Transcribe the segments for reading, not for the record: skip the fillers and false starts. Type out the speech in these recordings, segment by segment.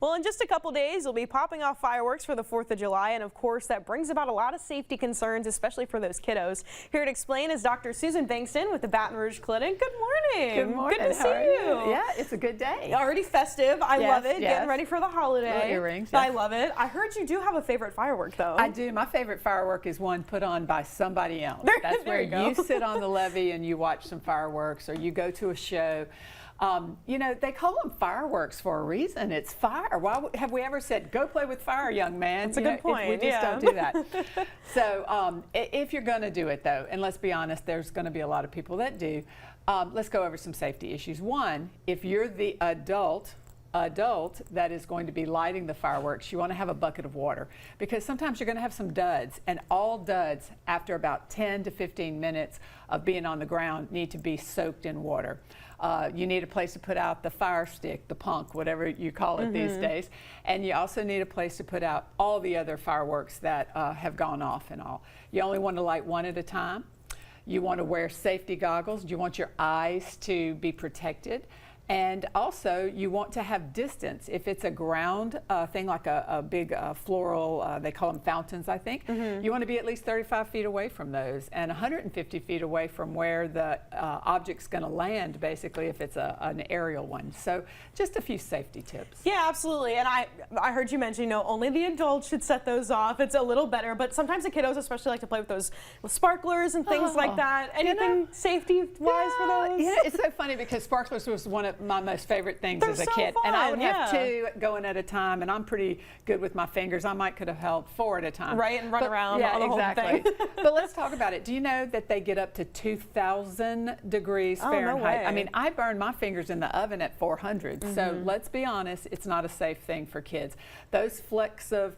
Well, in just a couple days, we'll be popping off fireworks for the 4th of July, and of course, that brings about a lot of safety concerns, especially for those kiddos. Here to explain is Dr. Susan Bankston with the Baton Rouge Clinic. Good morning. Good morning. Good to see you. Yeah, it's a good day. Already festive. I love it. Yes. Getting ready for the holiday. Little earrings. I Yes. love it. I heard you do have a favorite firework, though. I do. My favorite firework is one put on by somebody else. That's There where you go. you sit on the levee and you watch some fireworks, or you go to a show. You know, they call them fireworks for a reason. It's fire. Why have we ever said, go play with fire, young man? That's a good point. We just don't do that. So if you're going to do it, though, and let's be honest, there's going to be a lot of people that do, let's go over some safety issues. One, if you're the adult that is going to be lighting the fireworks, you want to have a bucket of water, because sometimes you're going to have some duds, and all duds after about 10 to 15 minutes of being on the ground need to be soaked in water. You need a place to put out the fire stick, the punk, whatever you call it these days, and you also need a place to put out all the other fireworks that have gone off and all. You only want to light one at a time. You want to wear safety goggles. You want your eyes to be protected. And also, you want to have distance. If it's a ground thing, like a big floral, they call them fountains, I think, you want to be at least 35 feet away from those, and 150 feet away from where the object's going to land, basically, if it's an aerial one. So just a few safety tips. Yeah, absolutely. And I heard you mention, only the adults should set those off. It's a little better, but sometimes the kiddos especially like to play with those sparklers and things like that. Anything safety-wise for those? Yeah, it's so funny, because sparklers was one of my most favorite things as a kid. Fun, and I would have two going at a time, and I'm pretty good with my fingers. I could have held 4 at a time. Right, and run around. Yeah, the whole exactly. thing. But let's talk about it. Do you know that they get up to 2,000 degrees Fahrenheit? No way. I mean, I burned my fingers in the oven at 400. So let's be honest, it's not a safe thing for kids. Those flecks of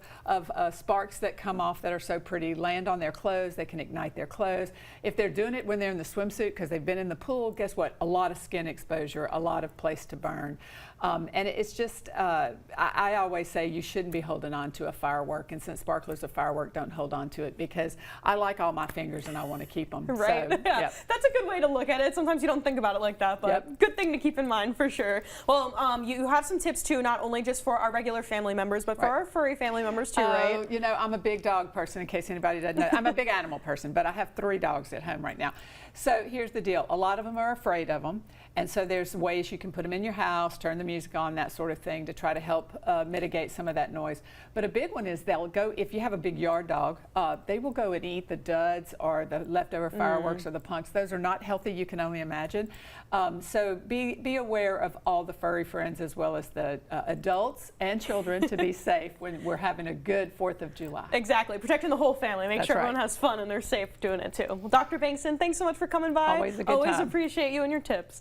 sparks that come off that are so pretty land on their clothes. They can ignite their clothes. If they're doing it when they're in the swimsuit because they've been in the pool, guess what? A lot of skin exposure, a lot of place to burn. And it's just, I always say you shouldn't be holding on to a firework, and since sparklers a firework, don't hold on to it, because I like all my fingers and I want to keep them. Right. So, yeah. Yep. That's a good way to look at it. Sometimes you don't think about it like that, but good thing to keep in mind for sure. Well, you have some tips too, not only just for our regular family members, but for our furry family members too, right? You know, I'm a big dog person, in case anybody doesn't know. I'm a big animal person, but I have 3 dogs at home right now. So here's the deal. A lot of them are afraid of them, and so there's ways you can put them in your house, turn the music on, that sort of thing, to try to help mitigate some of that noise. But a big one is they'll go, if you have a big yard dog, they will go and eat the duds or the leftover fireworks or the punks. Those are not healthy, you can only imagine. So be aware of all the furry friends, as well as the adults and children, to be safe when we're having a good 4th of July. Exactly, protecting the whole family. Make sure everyone has fun and they're safe doing it too. Well, Dr. Bankston, thanks so much for coming by. Always a good time. Always appreciate you and your tips.